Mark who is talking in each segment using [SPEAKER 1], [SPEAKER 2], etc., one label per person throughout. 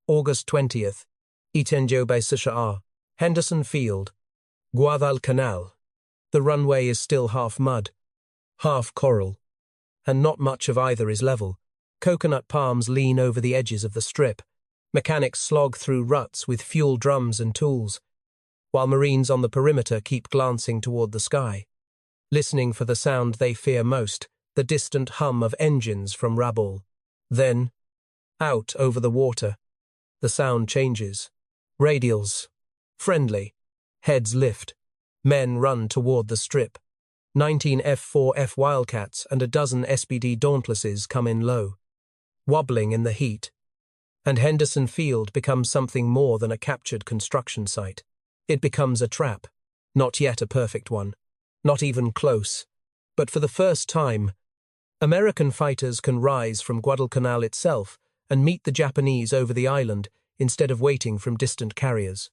[SPEAKER 1] August 20th, Itenjobe Sisha, Henderson Field, Guadalcanal. The runway is still half mud, half coral, and not much of either is level. Coconut palms lean over the edges of the strip. Mechanics slog through ruts with fuel drums and tools, while Marines on the perimeter keep glancing toward the sky, listening for the sound they fear most, the distant hum of engines from Rabaul. Then, out over the water, the sound changes. Radials. Friendly. Heads lift. Men run toward the strip. 19 F4F Wildcats and a dozen SBD Dauntlesses come in low, wobbling in the heat. And Henderson Field becomes something more than a captured construction site. It becomes a trap. Not yet a perfect one. Not even close. But for the first time, American fighters can rise from Guadalcanal itself and meet the Japanese over the island instead of waiting from distant carriers.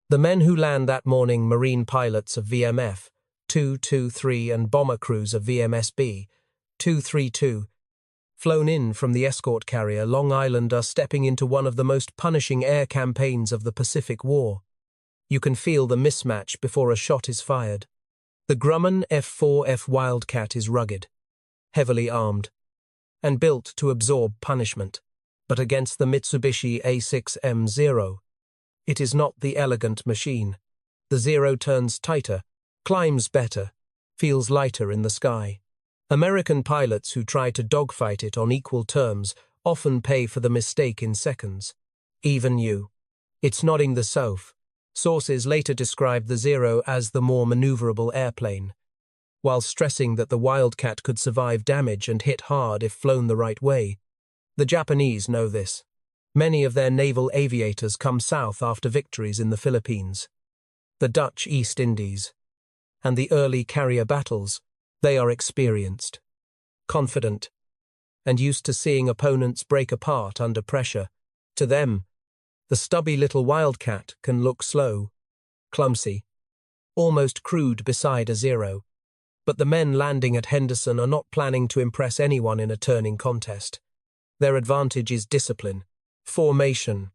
[SPEAKER 1] The men who land that morning, Marine pilots of VMF 223 and bomber crews of VMSB 232, flown in from the escort carrier Long Island, are stepping into one of the most punishing air campaigns of the Pacific War. You can feel the mismatch before a shot is fired. The Grumman F4F Wildcat is rugged, heavily armed, and built to absorb punishment. But against the Mitsubishi A6M0, it is not the elegant machine. The Zero turns tighter, climbs better, feels lighter in the sky. American pilots who try to dogfight it on equal terms often pay for the mistake in seconds. Even you. It's nodding the south. Sources later described the Zero as the more maneuverable airplane, while stressing that the Wildcat could survive damage and hit hard if flown the right way. The Japanese know this. Many of their naval aviators come south after victories in the Philippines, the Dutch East Indies, and the early carrier battles. They are experienced, confident, and used to seeing opponents break apart under pressure. To them, the stubby little Wildcat can look slow, clumsy, almost crude beside a Zero. But the men landing at Henderson are not planning to impress anyone in a turning contest. Their advantage is discipline, formation,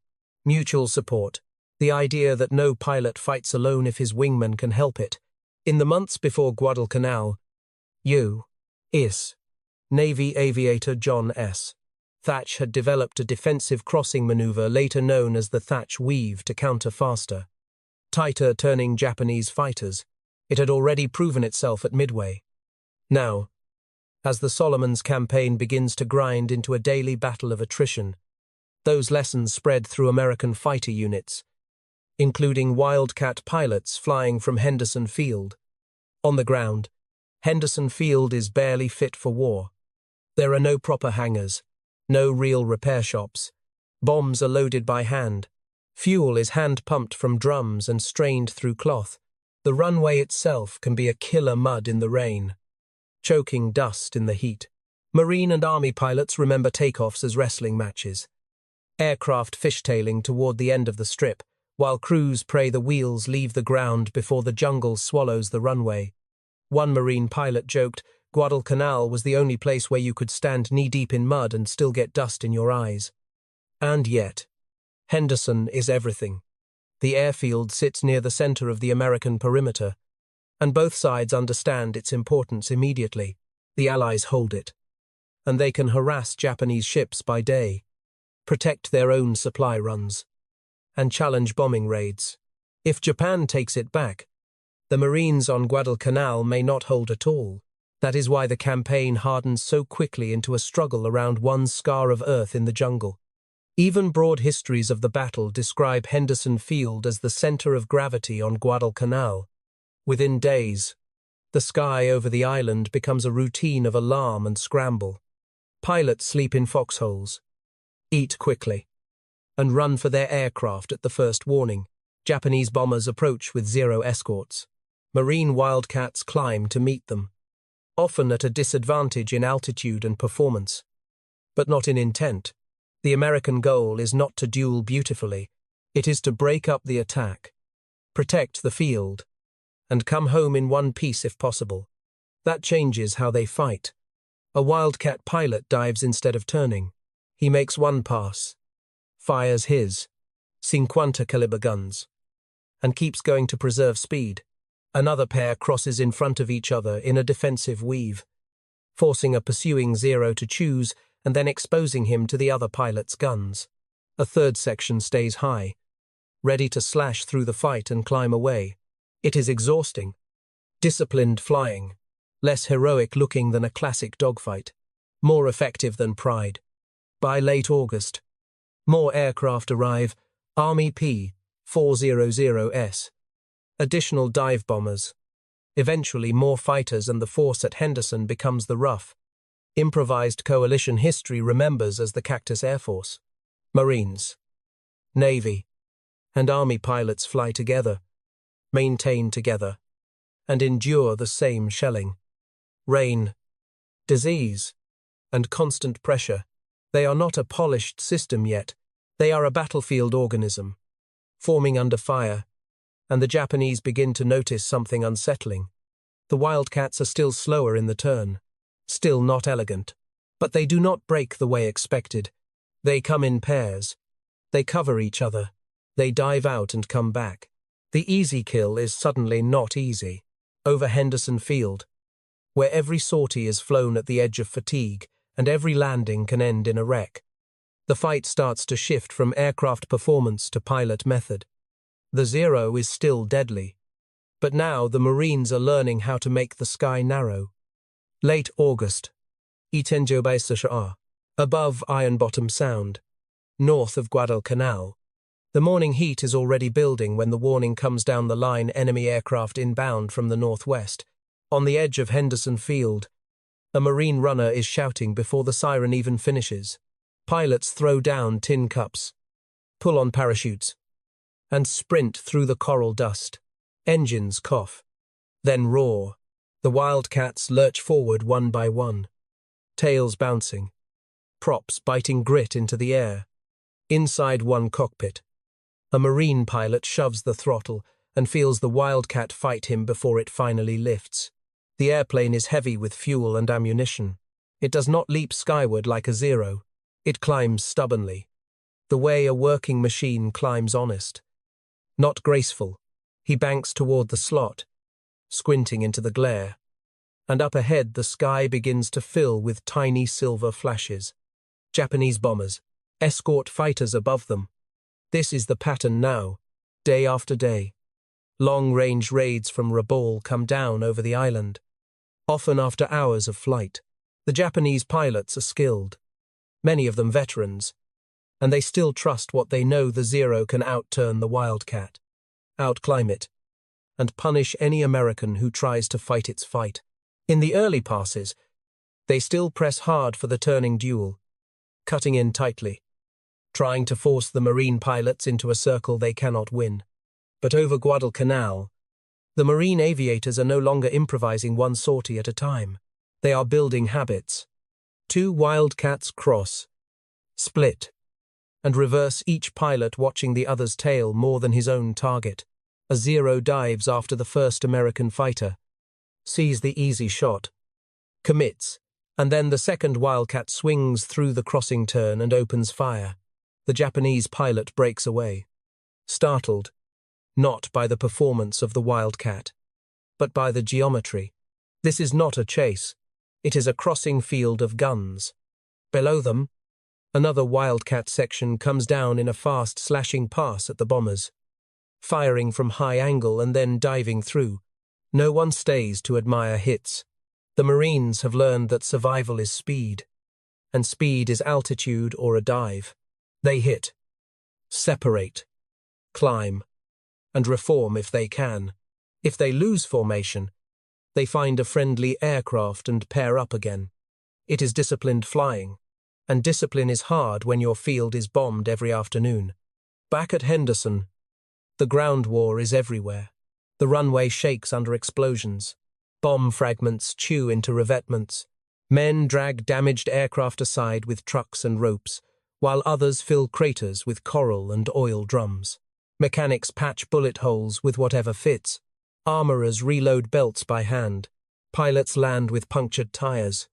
[SPEAKER 1] mutual support, the idea that no pilot fights alone if his wingman can help it. In the months before Guadalcanal, U.S. Navy aviator John S. Thatch had developed a defensive crossing maneuver later known as the Thatch Weave to counter faster, tighter turning Japanese fighters. It had already proven itself at Midway. Now, as the Solomons campaign begins to grind into a daily battle of attrition, those lessons spread through American fighter units, including Wildcat pilots flying from Henderson Field. On the ground, Henderson Field is barely fit for war. There are no proper hangars, no real repair shops. Bombs are loaded by hand. Fuel is hand-pumped from drums and strained through cloth. The runway itself can be a killer mud in the rain, choking dust in the heat. Marine and Army pilots remember takeoffs as wrestling matches. Aircraft fishtailing toward the end of the strip, while crews pray the wheels leave the ground before the jungle swallows the runway. One Marine pilot joked Guadalcanal was the only place where you could stand knee-deep in mud and still get dust in your eyes. And yet, Henderson is everything. The airfield sits near the center of the American perimeter, and both sides understand its importance immediately. The Allies hold it, and they can harass Japanese ships by day, protect their own supply runs, and challenge bombing raids. If Japan takes it back, the Marines on Guadalcanal may not hold at all. That is why the campaign hardens so quickly into a struggle around one scar of earth in the jungle. Even broad histories of the battle describe Henderson Field as the center of gravity on Guadalcanal. Within days, the sky over the island becomes a routine of alarm and scramble. Pilots sleep in foxholes, eat quickly, and run for their aircraft at the first warning. Japanese bombers approach with Zero escorts. Marine Wildcats climb to meet them, often at a disadvantage in altitude and performance, but not in intent. The American goal is not to duel beautifully, it is to break up the attack, protect the field, and come home in one piece if possible. That changes how they fight. A Wildcat pilot dives instead of turning. He makes one pass, fires his 50 caliber guns, and keeps going to preserve speed. Another pair crosses in front of each other in a defensive weave, forcing a pursuing Zero to choose and then exposing him to the other pilot's guns. A third section stays high, ready to slash through the fight and climb away. It is exhausting. Disciplined flying, less heroic looking than a classic dogfight, more effective than Pride. By late August, more aircraft arrive, Army P-400S, additional dive bombers. Eventually more fighters, and the force at Henderson becomes the RUF, improvised coalition history remembers as the Cactus Air Force. Marines, Navy, and Army pilots fly together, maintain together, and endure the same shelling. Rain, disease, and constant pressure. They are not a polished system yet. They are a battlefield organism, forming under fire, and the Japanese begin to notice something unsettling. The Wildcats are still slower in the turn, still not elegant, but they do not break the way expected. They come in pairs. They cover each other. They dive out and come back. The easy kill is suddenly not easy. Over Henderson Field, where every sortie is flown at the edge of fatigue, and every landing can end in a wreck. The fight starts to shift from aircraft performance to pilot method. The Zero is still deadly, but now the Marines are learning how to make the sky narrow. Late August, Itenjo by Susha, above Iron Bottom Sound, north of Guadalcanal. The morning heat is already building when the warning comes down the line: enemy aircraft inbound from the northwest. On the edge of Henderson Field, a Marine runner is shouting before the siren even finishes. Pilots throw down tin cups, pull on parachutes, and sprint through the coral dust. Engines cough, then roar. The Wildcats lurch forward one by one, tails bouncing, props biting grit into the air. Inside one cockpit, a Marine pilot shoves the throttle and feels the Wildcat fight him before it finally lifts. The airplane is heavy with fuel and ammunition. It does not leap skyward like a Zero. It climbs stubbornly, the way a working machine climbs, honest, not graceful. He banks toward the slot, squinting into the glare, and up ahead the sky begins to fill with tiny silver flashes. Japanese bombers, escort fighters above them. This is the pattern now, day after day. Long-range raids from Rabaul come down over the island, often after hours of flight. The Japanese pilots are skilled, many of them veterans, and they still trust what they know: the Zero can outturn the Wildcat, outclimb it, and punish any American who tries to fight its fight. In the early passes, they still press hard for the turning duel, cutting in tightly, trying to force the Marine pilots into a circle they cannot win. But over Guadalcanal, the Marine aviators are no longer improvising one sortie at a time. They are building habits. Two Wildcats cross, split, and reverse, each pilot watching the other's tail more than his own target. A Zero dives after the first American fighter, sees the easy shot, commits, and then the second Wildcat swings through the crossing turn and opens fire. The Japanese pilot breaks away, startled, not by the performance of the Wildcat, but by the geometry. This is not a chase. It is a crossing field of guns. Below them, another Wildcat section comes down in a fast slashing pass at the bombers, firing from high angle and then diving through. No one stays to admire hits. The Marines have learned that survival is speed, and speed is altitude or a dive. They hit, separate, climb, and reform if they can. If they lose formation, they find a friendly aircraft and pair up again. It is disciplined flying, and discipline is hard when your field is bombed every afternoon. Back at Henderson, the ground war is everywhere. The runway shakes under explosions. Bomb fragments chew into revetments. Men drag damaged aircraft aside with trucks and ropes, while others fill craters with coral and oil drums. Mechanics patch bullet holes with whatever fits. Armorers reload belts by hand. Pilots land with punctured tires,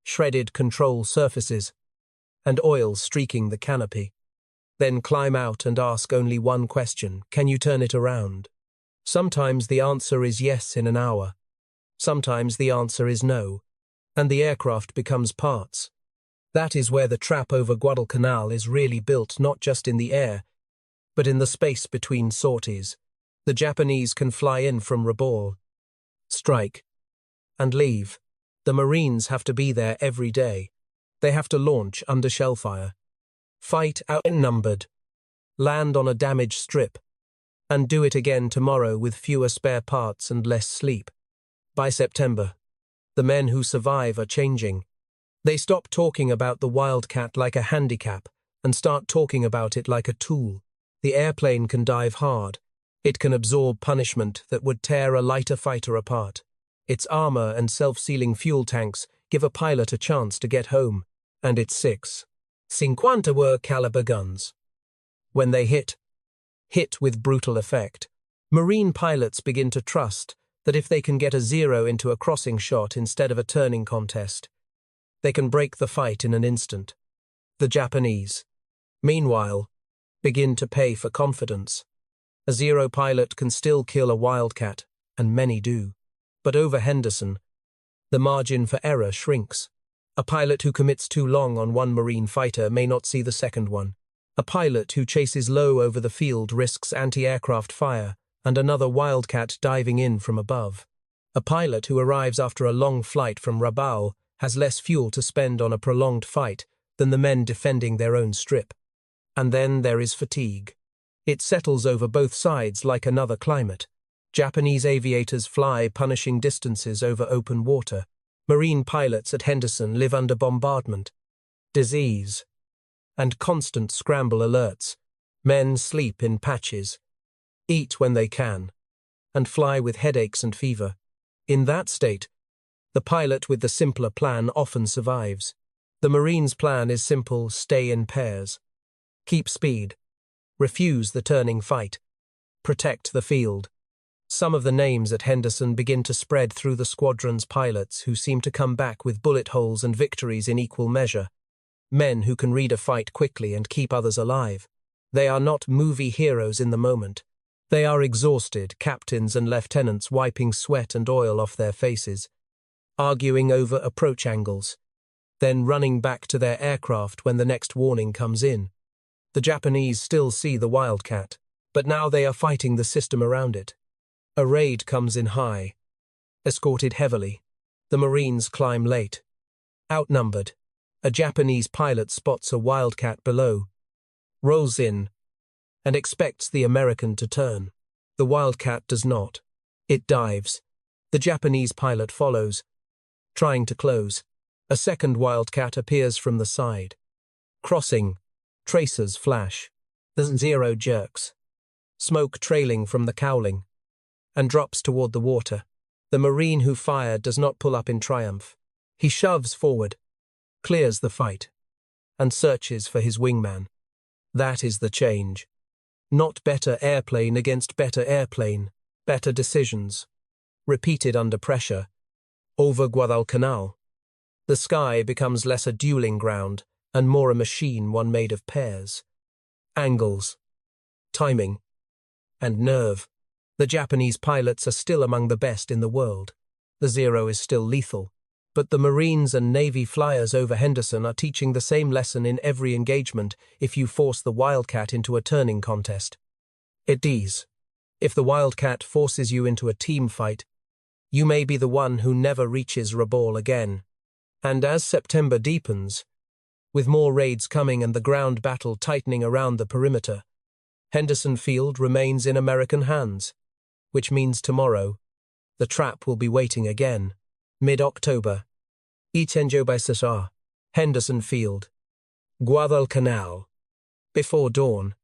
[SPEAKER 1] shredded control surfaces, and oil streaking the canopy. Then climb out and ask only one question: can you turn it around? Sometimes the answer is yes in an hour. Sometimes the answer is no, and the aircraft becomes parts. That is where the trap over Guadalcanal is really built, not just in the air, but in the space between sorties. The Japanese can fly in from Rabaul, strike, and leave. The Marines have to be there every day. They have to launch under shellfire, fight outnumbered, land on a damaged strip, and do it again tomorrow with fewer spare parts and less sleep. By September, the men who survive are changing. They stop talking about the Wildcat like a handicap and start talking about it like a tool. The airplane can dive hard. It can absorb punishment that would tear a lighter fighter apart. Its armor and self-sealing fuel tanks give a pilot a chance to get home. And its 6.50 caliber guns. When they hit with brutal effect, Marine pilots begin to trust that if they can get a zero into a crossing shot instead of a turning contest, they can break the fight in an instant. The Japanese, meanwhile, begin to pay for confidence. A zero pilot can still kill a Wildcat, and many do. But over Henderson, the margin for error shrinks. A pilot who commits too long on one Marine fighter may not see the second one. A pilot who chases low over the field risks anti-aircraft fire and another Wildcat diving in from above. A pilot who arrives after a long flight from Rabaul has less fuel to spend on a prolonged fight than the men defending their own strip. And then there is fatigue. It settles over both sides like another climate. Japanese aviators fly punishing distances over open water. Marine pilots at Henderson live under bombardment, disease, and constant scramble alerts. Men sleep in patches, eat when they can, and fly with headaches and fever. In that state, the pilot with the simpler plan often survives. The Marine's plan is simple: stay in pairs, keep speed, refuse the turning fight, protect the field. Some of the names at Henderson begin to spread through the squadron's pilots who seem to come back with bullet holes and victories in equal measure. Men who can read a fight quickly and keep others alive. They are not movie heroes in the moment. They are exhausted captains and lieutenants wiping sweat and oil off their faces, arguing over approach angles, then running back to their aircraft when the next warning comes in. The Japanese still see the Wildcat, but now they are fighting the system around it. A raid comes in high, escorted heavily. The Marines climb late. Outnumbered, a Japanese pilot spots a Wildcat below, rolls in, and expects the American to turn. The Wildcat does not. It dives. The Japanese pilot follows, trying to close. A second Wildcat appears from the side. Crossing, tracers flash. The zero jerks, smoke trailing from the cowling, and drops toward the water. The Marine who fired does not pull up in triumph. He shoves forward, clears the fight, and searches for his wingman. That is the change. Not better airplane against better airplane, better decisions, repeated under pressure. Over Guadalcanal, the sky becomes less a dueling ground and more a machine, one made of pairs. Angles, timing, and nerve. The Japanese pilots are still among the best in the world. The zero is still lethal. But the Marines and Navy flyers over Henderson are teaching the same lesson in every engagement if you force the Wildcat into a turning contest. It is. If the Wildcat forces you into a team fight, you may be the one who never reaches Rabaul again. And as September deepens, with more raids coming and the ground battle tightening around the perimeter, Henderson Field remains in American hands, which means tomorrow, the trap will be waiting again. Mid-October, by Henderson Field, Guadalcanal. Before dawn,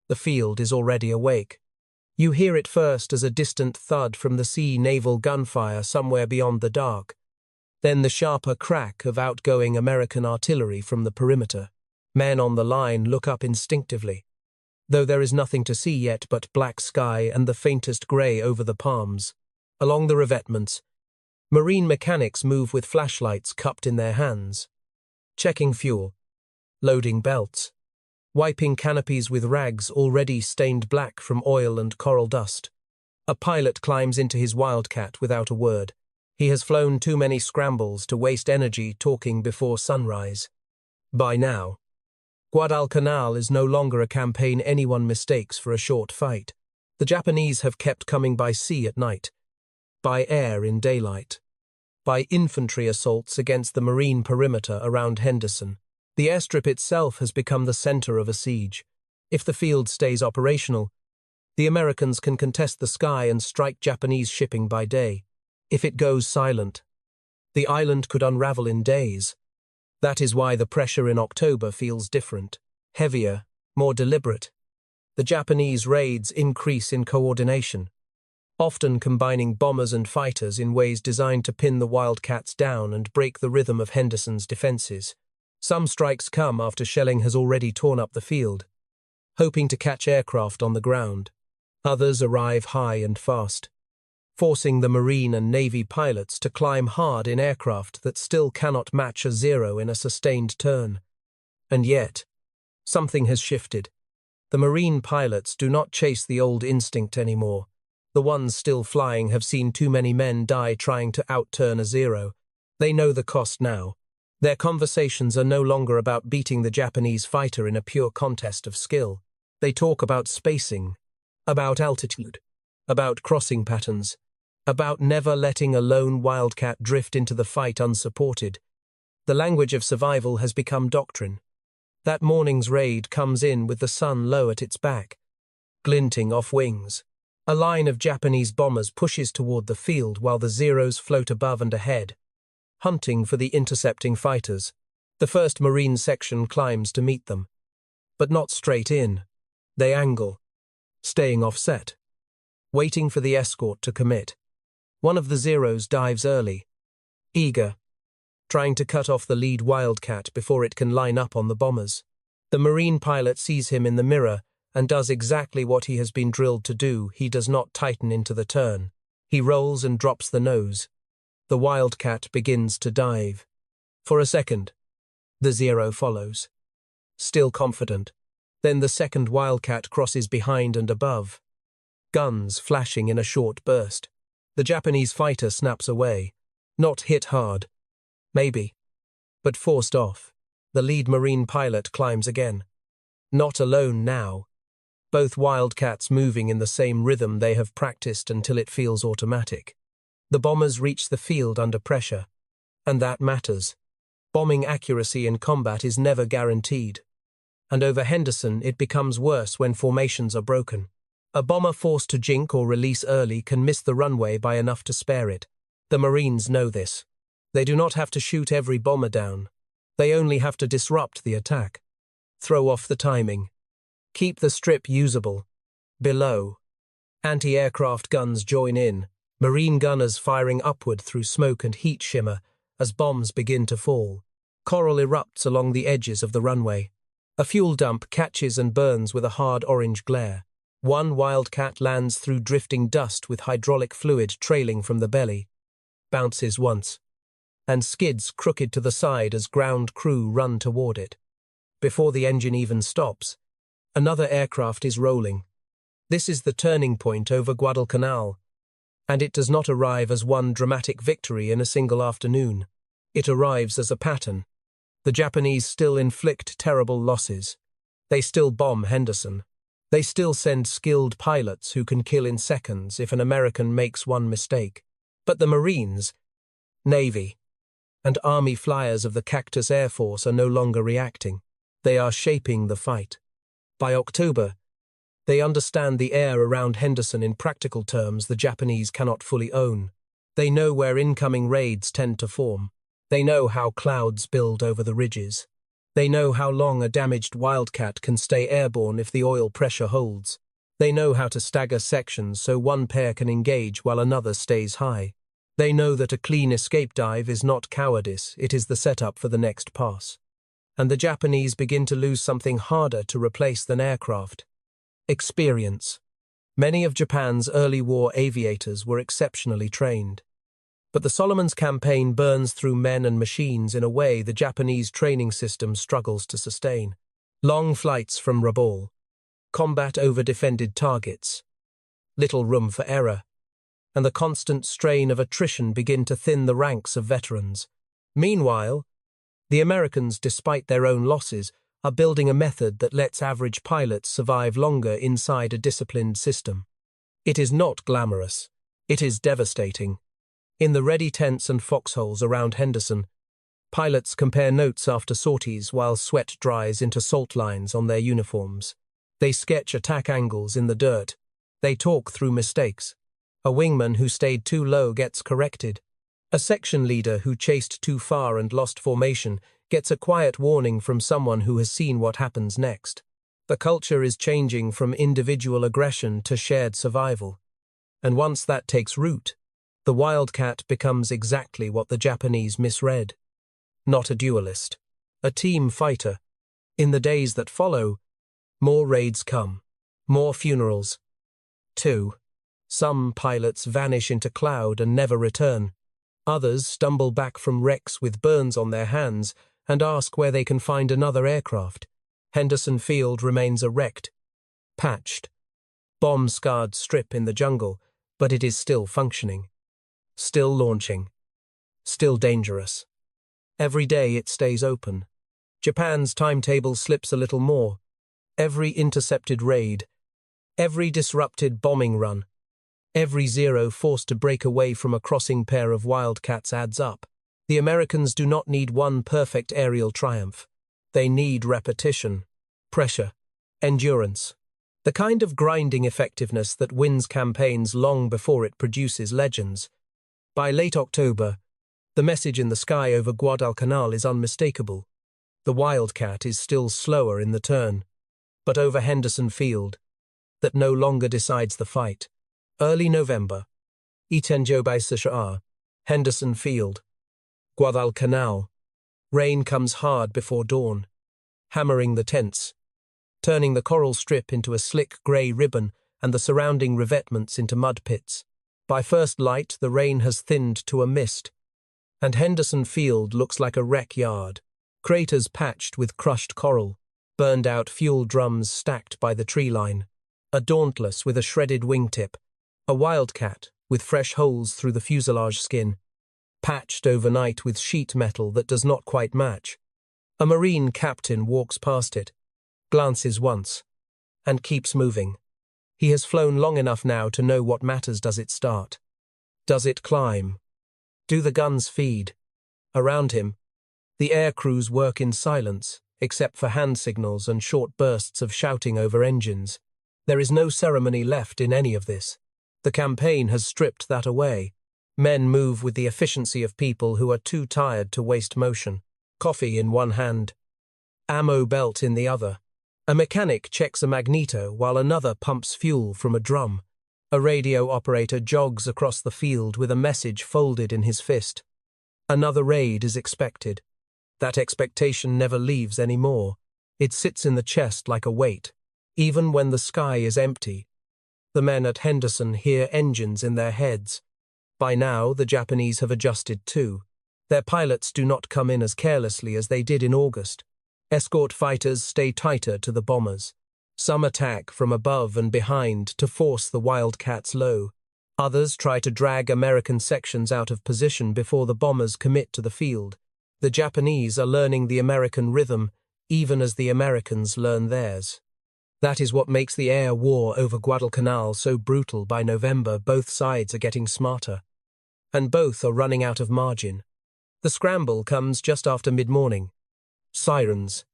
[SPEAKER 1] the field is already awake. You hear it first as a distant thud from the sea naval gunfire somewhere beyond the dark, then the sharper crack of outgoing American artillery from the perimeter. Men on the line look up instinctively, though there is nothing to see yet but black sky and the faintest grey over the palms. Along the revetments, Marine mechanics move with flashlights cupped in their hands, checking fuel, loading belts, wiping canopies with rags already stained black from oil and coral dust. A pilot climbs into his Wildcat without a word. He has flown too many scrambles to waste energy talking before sunrise. By now, Guadalcanal is no longer a campaign anyone mistakes for a short fight. The Japanese have kept coming by sea at night, by air in daylight, by infantry assaults against the marine perimeter around Henderson. The airstrip itself has become the center of a siege. If the field stays operational, the Americans can contest the sky and strike Japanese shipping by day. If it goes silent, the island could unravel in days. That is why the pressure in October feels different, heavier, more deliberate. The Japanese raids increase in coordination, often combining bombers and fighters in ways designed to pin the Wildcats down and break the rhythm of Henderson's defenses. Some strikes come after shelling has already torn up the field, hoping to catch aircraft on the ground. Others arrive high and fast, forcing the Marine and Navy pilots to climb hard in aircraft that still cannot match a zero in a sustained turn. And yet, something has shifted. The Marine pilots do not chase the old instinct anymore. The ones still flying have seen too many men die trying to outturn a zero. They know the cost now. Their conversations are no longer about beating the Japanese fighter in a pure contest of skill. They talk about spacing, about altitude, about crossing patterns, about never letting a lone Wildcat drift into the fight unsupported. The language of survival has become doctrine. That morning's raid comes in with the sun low at its back, glinting off wings. A line of Japanese bombers pushes toward the field while the Zeros float above and ahead, hunting for the intercepting fighters. The 1st Marine section climbs to meet them, but not straight in. They angle, staying offset, waiting for the escort to commit. One of the Zeros dives early, eager, trying to cut off the lead Wildcat before it can line up on the bombers. The Marine pilot sees him in the mirror and does exactly what he has been drilled to do. He does not tighten into the turn. He rolls and drops the nose. The Wildcat begins to dive. For a second, the Zero follows, still confident. Then the 2nd Wildcat crosses behind and above, guns flashing in a short burst. The Japanese fighter snaps away, not hit hard, maybe, but forced off. The lead Marine pilot climbs again. Not alone now. Both Wildcats moving in the same rhythm they have practiced until it feels automatic. The bombers reach the field under pressure, and that matters. Bombing accuracy in combat is never guaranteed. And over Henderson it becomes worse when formations are broken. A bomber forced to jink or release early can miss the runway by enough to spare it. The Marines know this. They do not have to shoot every bomber down. They only have to disrupt the attack, throw off the timing, keep the strip usable. Below, anti-aircraft guns join in, Marine gunners firing upward through smoke and heat shimmer as bombs begin to fall. Coral erupts along the edges of the runway. A fuel dump catches and burns with a hard orange glare. One Wildcat lands through drifting dust with hydraulic fluid trailing from the belly, bounces once, and skids crooked to the side as ground crew run toward it. Before the engine even stops, another aircraft is rolling. This is the turning point over Guadalcanal, and it does not arrive as one dramatic victory in a single afternoon. It arrives as a pattern. The Japanese still inflict terrible losses. They still bomb Henderson. They still send skilled pilots who can kill in seconds if an American makes one mistake. But the Marines, Navy, and Army flyers of the Cactus Air Force are no longer reacting. They are shaping the fight. By October, they understand the air around Henderson in practical terms the Japanese cannot fully own. They know where incoming raids tend to form. They know how clouds build over the ridges. They know how long a damaged Wildcat can stay airborne if the oil pressure holds. They know how to stagger sections so one pair can engage while another stays high. They know that a clean escape dive is not cowardice, it is the setup for the next pass. And the Japanese begin to lose something harder to replace than aircraft: experience. Many of Japan's early war aviators were exceptionally trained. But the Solomons campaign burns through men and machines in a way the Japanese training system struggles to sustain. Long flights from Rabaul. Combat over defended targets. Little room for error. And the constant strain of attrition begin to thin the ranks of veterans. Meanwhile, the Americans, despite their own losses, are building a method that lets average pilots survive longer inside a disciplined system. It is not glamorous. It is devastating. In the ready tents and foxholes around Henderson, pilots compare notes after sorties while sweat dries into salt lines on their uniforms. They sketch attack angles in the dirt. They talk through mistakes. A wingman who stayed too low gets corrected. A section leader who chased too far and lost formation gets a quiet warning from someone who has seen what happens next. The culture is changing from individual aggression to shared survival. And once that takes root, the Wildcat becomes exactly what the Japanese misread. Not a duelist. A team fighter. In the days that follow, more raids come. More funerals. 2. Some pilots vanish into cloud and never return. Others stumble back from wrecks with burns on their hands and ask where they can find another aircraft. Henderson Field remains a wrecked, patched, bomb-scarred strip in the jungle, but it is still functioning. Still launching. Still dangerous. Every day it stays open. Japan's timetable slips a little more. Every intercepted raid. Every disrupted bombing run. Every Zero forced to break away from a crossing pair of Wildcats adds up. The Americans do not need one perfect aerial triumph. They need repetition, pressure, endurance. The kind of grinding effectiveness that wins campaigns long before it produces legends. By late October, the message in the sky over Guadalcanal is unmistakable. The Wildcat is still slower in the turn. But over Henderson Field, that no longer decides the fight. Early November. Itenjo by Sisha, Henderson Field. Guadalcanal. Rain comes hard before dawn, hammering the tents, turning the coral strip into a slick grey ribbon and the surrounding revetments into mud pits. By first light, the rain has thinned to a mist, and Henderson Field looks like a wreck yard. Craters patched with crushed coral, burned-out fuel drums stacked by the tree line, a Dauntless with a shredded wingtip, a Wildcat with fresh holes through the fuselage skin, patched overnight with sheet metal that does not quite match. A Marine captain walks past it, glances once, and keeps moving. He has flown long enough now to know what matters. Does it start? Does it climb? Do the guns feed? Around him, the air crews work in silence, except for hand signals and short bursts of shouting over engines. There is no ceremony left in any of this. The campaign has stripped that away. Men move with the efficiency of people who are too tired to waste motion. Coffee in one hand, ammo belt in the other. A mechanic checks a magneto while another pumps fuel from a drum. A radio operator jogs across the field with a message folded in his fist. Another raid is expected. That expectation never leaves anymore. It sits in the chest like a weight. Even when the sky is empty, the men at Henderson hear engines in their heads. By now, the Japanese have adjusted too. Their pilots do not come in as carelessly as they did in August. Escort fighters stay tighter to the bombers. Some attack from above and behind to force the Wildcats low. Others try to drag American sections out of position before the bombers commit to the field. The Japanese are learning the American rhythm, even as the Americans learn theirs. That is what makes the air war over Guadalcanal so brutal. By November, both sides are getting smarter. And both are running out of margin. The scramble comes just after mid-morning. Sirens.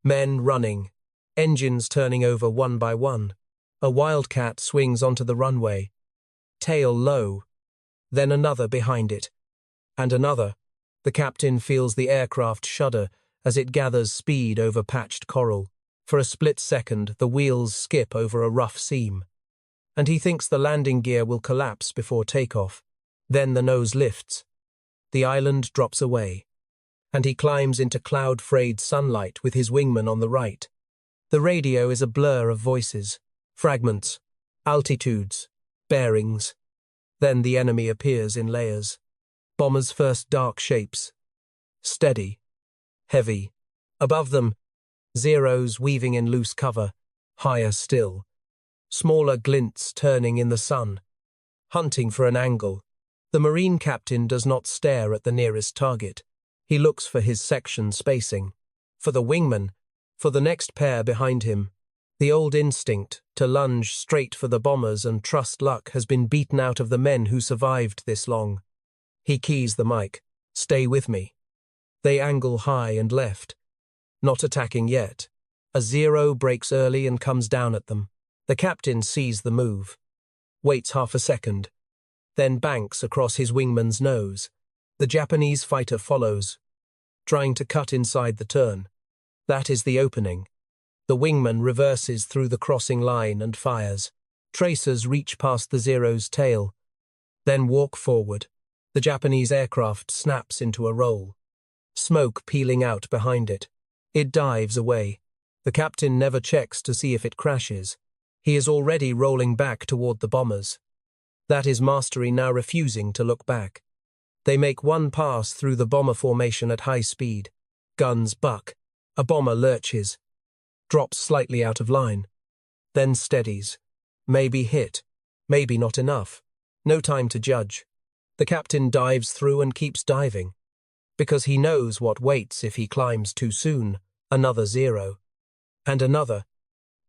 [SPEAKER 1] Men running. Engines turning over one by one. A Wildcat swings onto the runway. Tail low. Then another behind it. And another. The captain feels the aircraft shudder as it gathers speed over patched coral. For a split second, the wheels skip over a rough seam. And he thinks the landing gear will collapse before takeoff. Then the nose lifts. The island drops away. And he climbs into cloud-frayed sunlight with his wingman on the right. The radio is a blur of voices, fragments, altitudes, bearings. Then the enemy appears in layers. Bombers' first dark shapes. Steady. Heavy. Above them, Zeros weaving in loose cover, higher still. Smaller glints turning in the sun. Hunting for an angle. The Marine captain does not stare at the nearest target. He looks for his section spacing. For the wingman. For the next pair behind him. The old instinct to lunge straight for the bombers and trust luck has been beaten out of the men who survived this long. He keys the mic. Stay with me. They angle high and left. Not attacking yet. A zero breaks early and comes down at them. The captain sees the move. Waits half a second. Then banks across his wingman's nose. The Japanese fighter follows. Trying to cut inside the turn. That is the opening. The wingman reverses through the crossing line and fires. Tracers reach past the Zero's tail. Then walk forward. The Japanese aircraft snaps into a roll. Smoke peeling out behind it. It dives away. The captain never checks to see if it crashes. He is already rolling back toward the bombers. That is mastery now refusing to look back. They make one pass through the bomber formation at high speed. Guns buck. A bomber lurches. Drops slightly out of line. Then steadies. Maybe hit. Maybe not enough. No time to judge. The captain dives through and keeps diving. Because he knows what waits if he climbs too soon. Another zero. And another.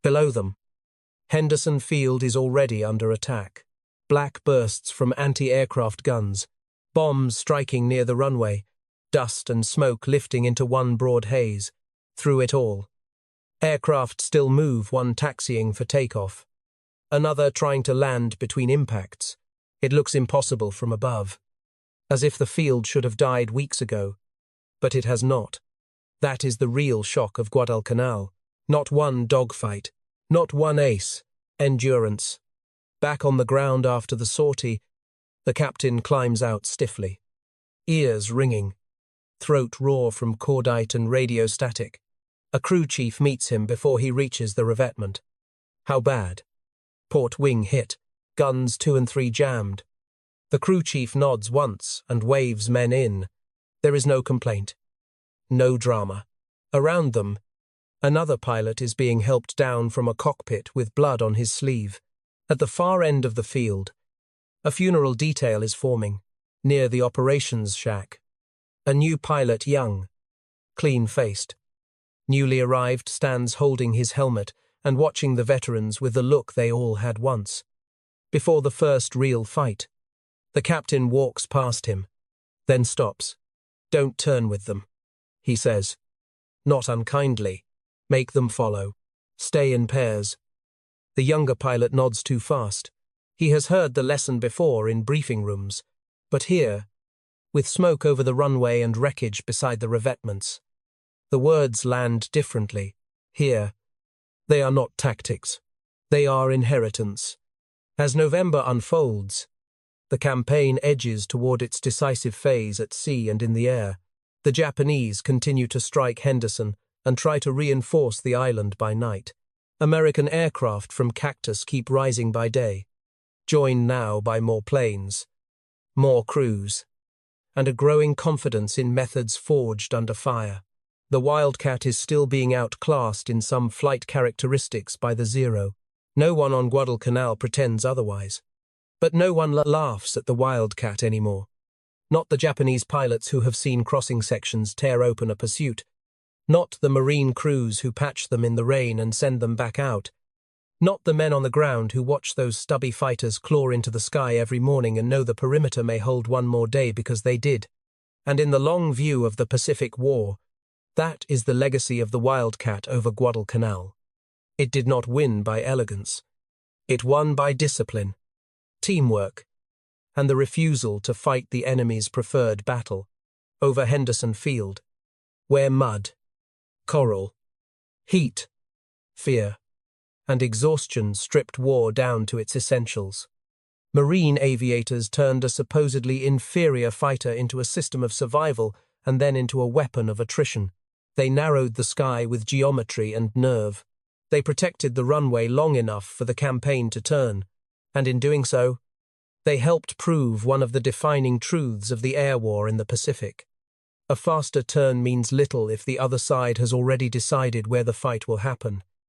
[SPEAKER 1] Below them. Henderson Field is already under attack. Black bursts from anti-aircraft guns. Bombs striking near the runway. Dust and smoke lifting into one broad haze. Through it all. Aircraft still move, one taxiing for takeoff. Another trying to land between impacts. It looks impossible from above. As if the field should have died weeks ago. But it has not. That is the real shock of Guadalcanal. Not one dogfight. Not one ace. Endurance. Back on the ground after the sortie, the captain climbs out stiffly. Ears ringing. Throat raw from cordite and radio static. A crew chief meets him before he reaches the revetment. How bad? Port wing hit. Guns 2 and 3 jammed. The crew chief nods once and waves men in. There is no complaint. No drama. Around them, another pilot is being helped down from a cockpit with blood on his sleeve. At the far end of the field, a funeral detail is forming, near the operations shack. A new pilot, young, clean-faced. Newly arrived, stands holding his helmet and watching the veterans with the look they all had once. Before the first real fight, the captain walks past him, then stops. Don't turn with them, he says. Not unkindly. Make them follow. Stay in pairs. The younger pilot nods too fast. He has heard the lesson before in briefing rooms, but here, with smoke over the runway and wreckage beside the revetments, the words land differently. Here, they are not tactics. They are inheritance. As November unfolds, the campaign edges toward its decisive phase at sea and in the air. The Japanese continue to strike Henderson and try to reinforce the island by night. American aircraft from Cactus keep rising by day, joined now by more planes, more crews, and a growing confidence in methods forged under fire. The Wildcat is still being outclassed in some flight characteristics by the Zero. No one on Guadalcanal pretends otherwise. But no one laughs at the Wildcat anymore. Not the Japanese pilots who have seen crossing sections tear open a pursuit. Not the Marine crews who patch them in the rain and send them back out. Not the men on the ground who watch those stubby fighters claw into the sky every morning and know the perimeter may hold one more day because they did. And in the long view of the Pacific War, that is the legacy of the Wildcat over Guadalcanal. It did not win by elegance. It won by discipline, teamwork, and the refusal to fight the enemy's preferred battle over Henderson Field, where mud, coral, heat, fear, and exhaustion stripped war down to its essentials. Marine aviators turned a supposedly inferior fighter into a system of survival and then into a weapon of attrition. They narrowed the sky with geometry and nerve. They protected the runway long enough for the campaign to turn, and in doing so, they helped prove one of the defining truths of the air war in the Pacific. A faster turn means little if the other side has already decided where the fight will happen.